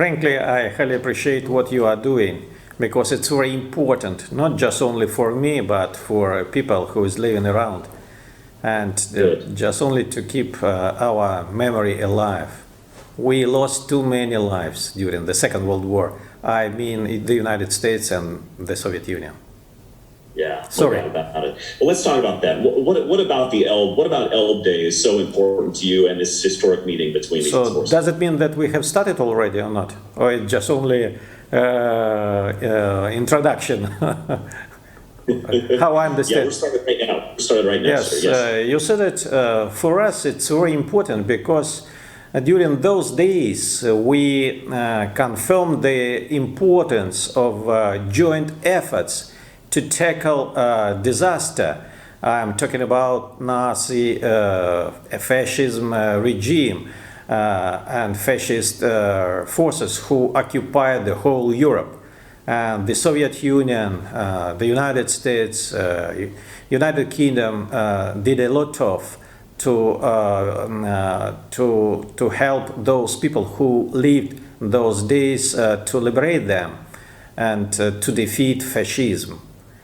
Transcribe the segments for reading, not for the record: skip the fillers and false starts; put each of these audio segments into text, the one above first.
Frankly, I highly appreciate what you are doing because it's very important, not just only for me, but for people who is living around, and just only to keep our memory alive. We lost too many lives during the Second World War. I mean, the United States and the Soviet Union. Yeah, sorry no doubt about it. Well, let's talk about that. What about the Elbe? What about Elbe Day is so important to you and this historic meeting between these forces? Does it mean that we have started already or not, or it's just only introduction? How I understand. Yeah, we're started right now. We're started right now. Yes, sir. Yes. You said that for us it's very important because during those days we confirmed the importance of joint efforts to tackle disaster. I'm talking about Nazi fascism regime and fascist forces who occupied the whole Europe. And the Soviet Union, the United States, United Kingdom did a lot of to help those people who lived those days to liberate them and to defeat fascism.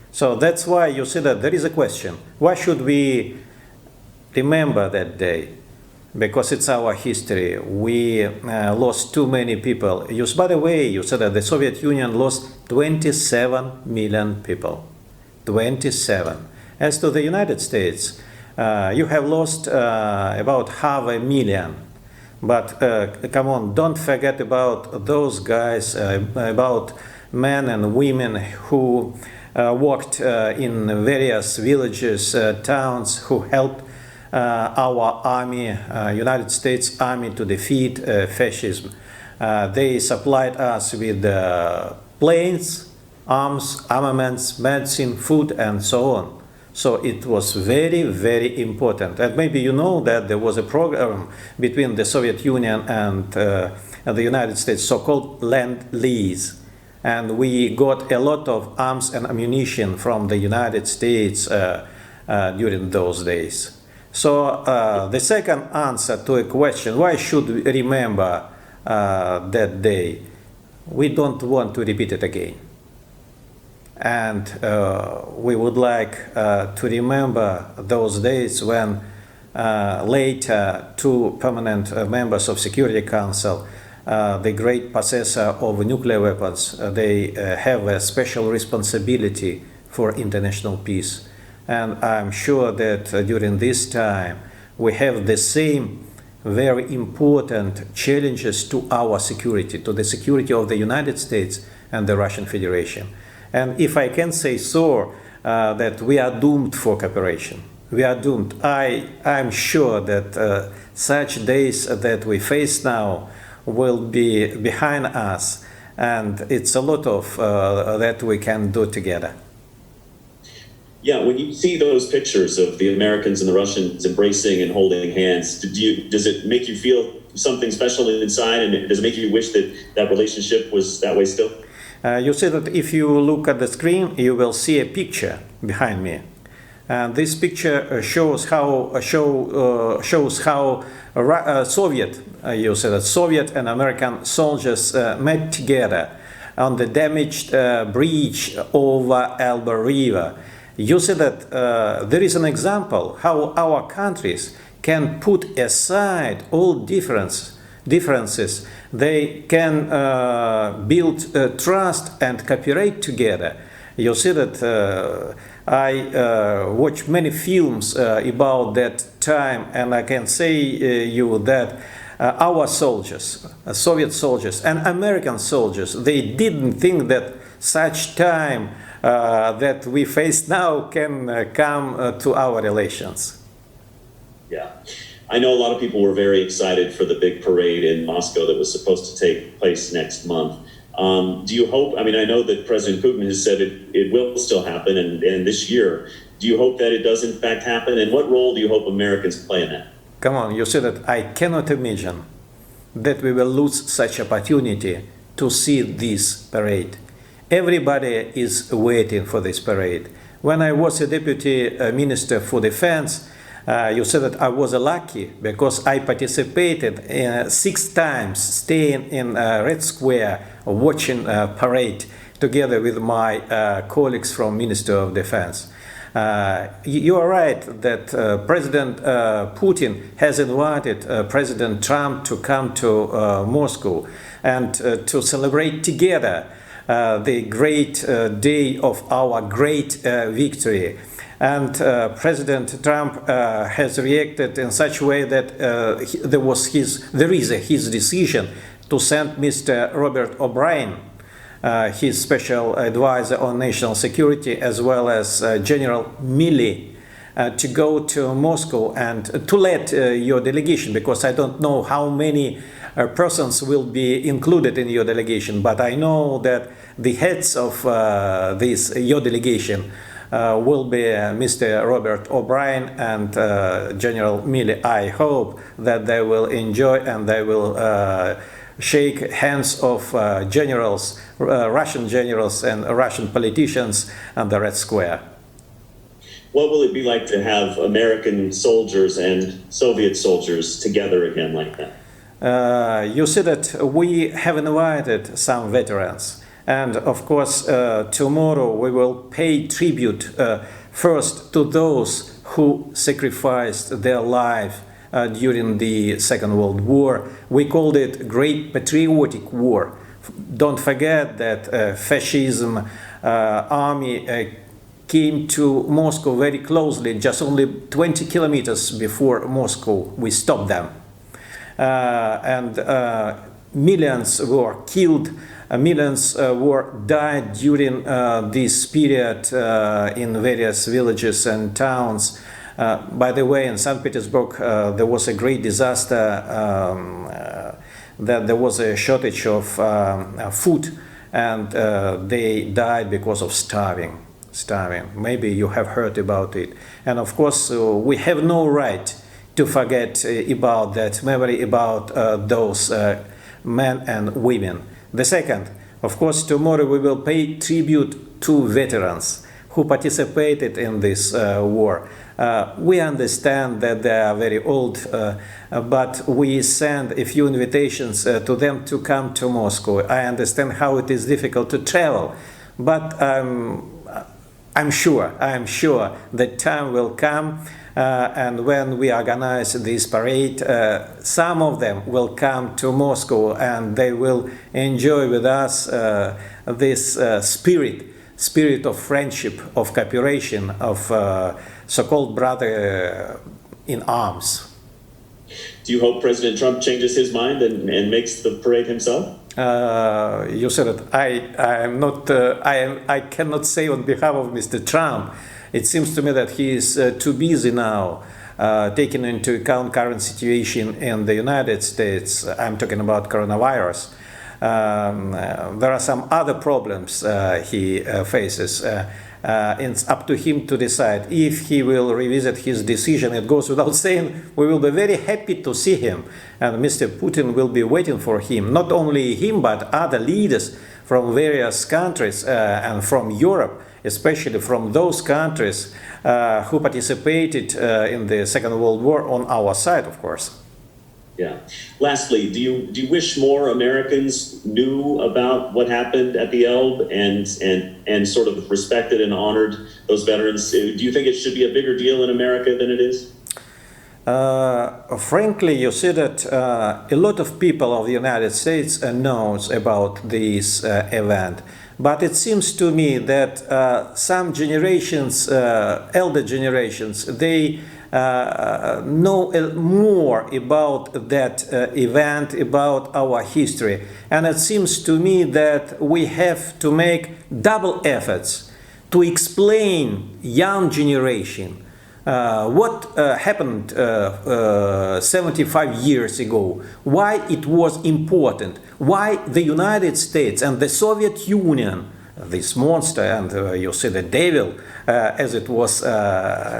So that's why you see that there is a question. Why should we remember that day? Because it's our history. We lost too many people. By the way, you said that the Soviet Union lost 27 million people. 27. As to the United States, you have lost about 500,000. But come on, don't forget about those guys, about men and women who worked in various villages, towns, who helped our army, United States Army, to defeat fascism. They supplied us with planes, arms, armaments, medicine, food, and so on. So it was very, very important. And maybe you know that there was a program between the Soviet Union and the United States, so-called Lend-Lease. And we got a lot of arms and ammunition from the United States during those days. So the second answer to a question, why should we remember that day? We don't want to repeat it again. And we would like to remember those days when later two permanent members of Security Council, the great possessor of nuclear weapons, they have a special responsibility for international peace. And I'm sure that during this time we have the same very important challenges to our security, to the security of the United States and the Russian Federation. And if I can say so, that we are doomed for cooperation. We are doomed. I'm sure that such days that we face now will be behind us, and it's a lot of that we can do together. Yeah, when you see those pictures of the Americans and the Russians embracing and holding hands, does it make you feel something special inside, and does it make you wish that that relationship was that way still? You see that if you look at the screen, you will see a picture behind me. And this picture shows how Soviet, you said that Soviet and American soldiers met together on the damaged bridge over Elbe River. You see that there is an example how our countries can put aside all differences. They can build trust and cooperate together. You see that I watched many films about that time, and I can say you that our soldiers, Soviet soldiers and American soldiers, they didn't think that such time that we face now can come to our relations. Yeah. I know a lot of people were very excited for the big parade in Moscow that was supposed to take place next month. Do you hope, I mean, I know that President Putin has said it will still happen and this year. Do you hope that it does in fact happen? And what role do you hope Americans play in that? Come on, you see that I cannot imagine that we will lose such opportunity to see this parade. Everybody is waiting for this parade. When I was a deputy minister for defense, You said that I was lucky because I participated 6 times staying in Red Square watching a parade together with my colleagues from Ministry of Defense. You are right that President Putin has invited President Trump to come to Moscow and to celebrate together the great day of our great victory. And President Trump has reacted in such a way that there is his decision to send Mr. Robert O'Brien, his special advisor on national security, as well as General Milley, to go to Moscow and to lead your delegation, because I don't know how many persons will be included in your delegation, but I know that the heads of your delegation will be Mr. Robert O'Brien and General Milley. I hope that they will enjoy and they will shake hands of generals, Russian generals and Russian politicians on the Red Square. What will it be like to have American soldiers and Soviet soldiers together again like that? You see that we have invited some veterans, and of course tomorrow we will pay tribute first to those who sacrificed their life during the Second World War. We called it Great Patriotic War. Don't forget that fascism army came to Moscow very closely, just only 20 kilometers before Moscow. We stopped them. And millions were killed, millions were died during this period in various villages and towns. By the way, in St. Petersburg there was a great disaster, that there was a shortage of food, and they died because of starving. Maybe you have heard about it. And of course we have no right to forget about that memory, about those men and women. The second, of course, tomorrow we will pay tribute to veterans who participated in this war. We understand that they are very old, but we send a few invitations to them to come to Moscow. I understand how it is difficult to travel, but I'm sure that time will come, and when we organize this parade, some of them will come to Moscow and they will enjoy with us this spirit of friendship, of cooperation, of so-called brother in arms. Do you hope President Trump changes his mind and makes the parade himself? You said that I cannot say on behalf of Mr. Trump. It seems to me that he is too busy now, taking into account current situation in the United States. I'm talking about coronavirus. There are some other problems he faces. It's up to him to decide if he will revisit his decision. It goes without saying, we will be very happy to see him, and Mr. Putin will be waiting for him. Not only him, but other leaders from various countries and from Europe, especially from those countries who participated in the Second World War on our side, of course. Yeah. Lastly, do you wish more Americans knew about what happened at the Elbe and sort of respected and honored those veterans? Do you think it should be a bigger deal in America than it is? Frankly, you see that a lot of people of the United States knows about this event. But it seems to me that some generations, elder generations, they know more about that event, about our history. And it seems to me that we have to make double efforts to explain young generation what happened 75 years ago, why it was important, why the United States and the Soviet Union, this monster, and you see the devil, as it was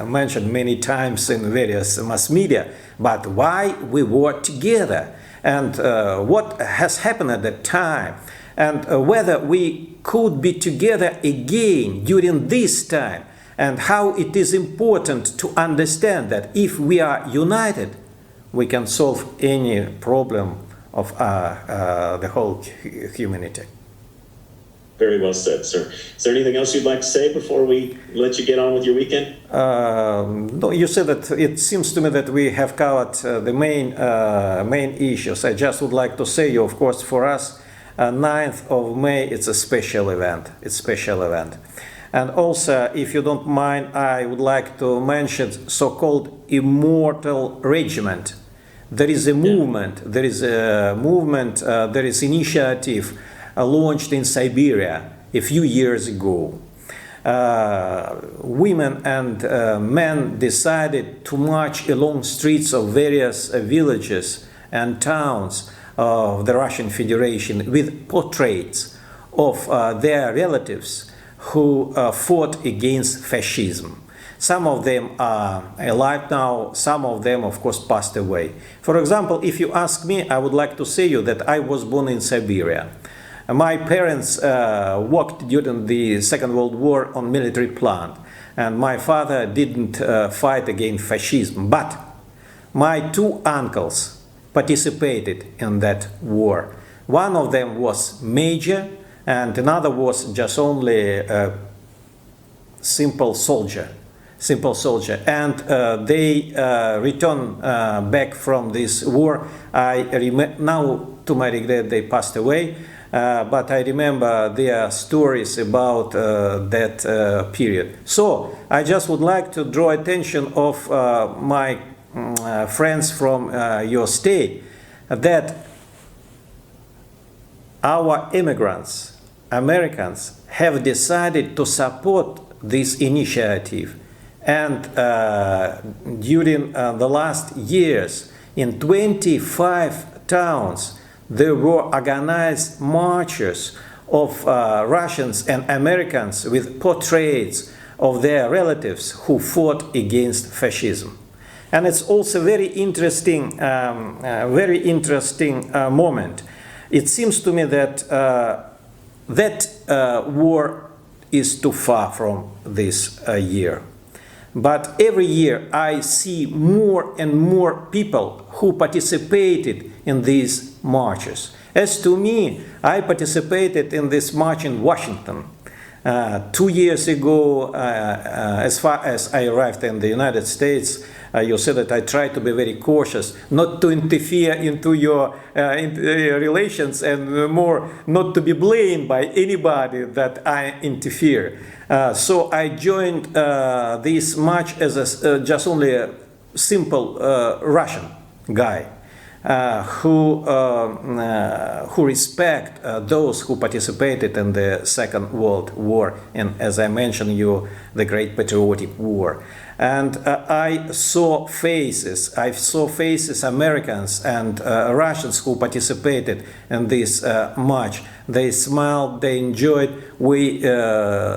mentioned many times in various mass media, but why we were together, and what has happened at that time, and whether we could be together again during this time. and how it is important to understand that if we are united, we can solve any problem of the whole humanity. Very well said, sir. Is there anything else you'd like to say before we let you get on with your weekend? No, you said that it seems to me that we have covered the main issues. I just would like to say, of course, for us, 9th of May, it's a special event. It's a special event. And also, if you don't mind, I would like to mention so-called Immortal Regiment. There is a movement, there is initiative launched in Siberia a few years ago. Women and men decided to march along streets of various villages and towns of the Russian Federation with portraits of their relatives who fought against fascism. Some of them are alive now, some of them, of course, passed away. For example, if you ask me, I would like to say you that I was born in Siberia. My parents worked during the Second World War on military plant, and my father didn't fight against fascism, but my two uncles participated in that war. One of them was major, and another was just only a simple soldier. And they returned back from this war. Now, to my regret, they passed away. But I remember their stories about that period. So I just would like to draw attention of my friends from your state that our immigrants, Americans, have decided to support this initiative. And during the last years, in 25 towns, there were organized marches of Russians and Americans with portraits of their relatives who fought against fascism. And it's also very interesting moment. It seems to me that war is too far from this year. But every year I see more and more people who participated in these marches. As to me, I participated in this march in Washington. 2 years ago, as far as I arrived in the United States, you said that I tried to be very cautious, not to interfere into your relations, and more not to be blamed by anybody that I interfere. So I joined this march as just only a simple Russian guy who respect those who participated in the Second World War, and as I mentioned you, the Great Patriotic War. And I saw faces, Americans and Russians who participated in this march. They smiled, they enjoyed, we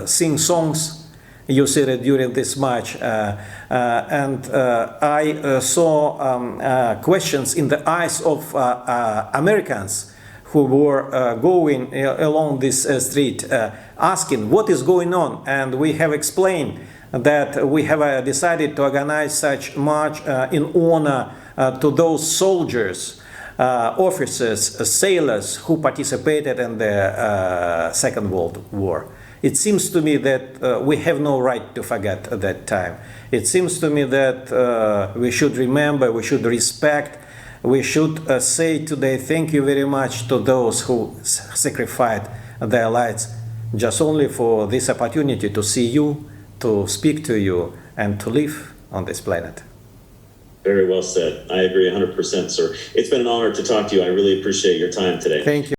sing songs, you see it during this march, and I saw questions in the eyes of Americans who were going along this street, asking what is going on, and we have explained that we have decided to organize such march in honor to those soldiers, officers, sailors who participated in the Second World War. It seems to me that we have no right to forget that time. It seems to me that we should remember, we should respect, we should say today thank you very much to those who sacrificed their lives just only for this opportunity to see you, to speak to you, and to live on this planet. Very well said. I agree 100%, sir. It's been an honor to talk to you. I really appreciate your time today. Thank you.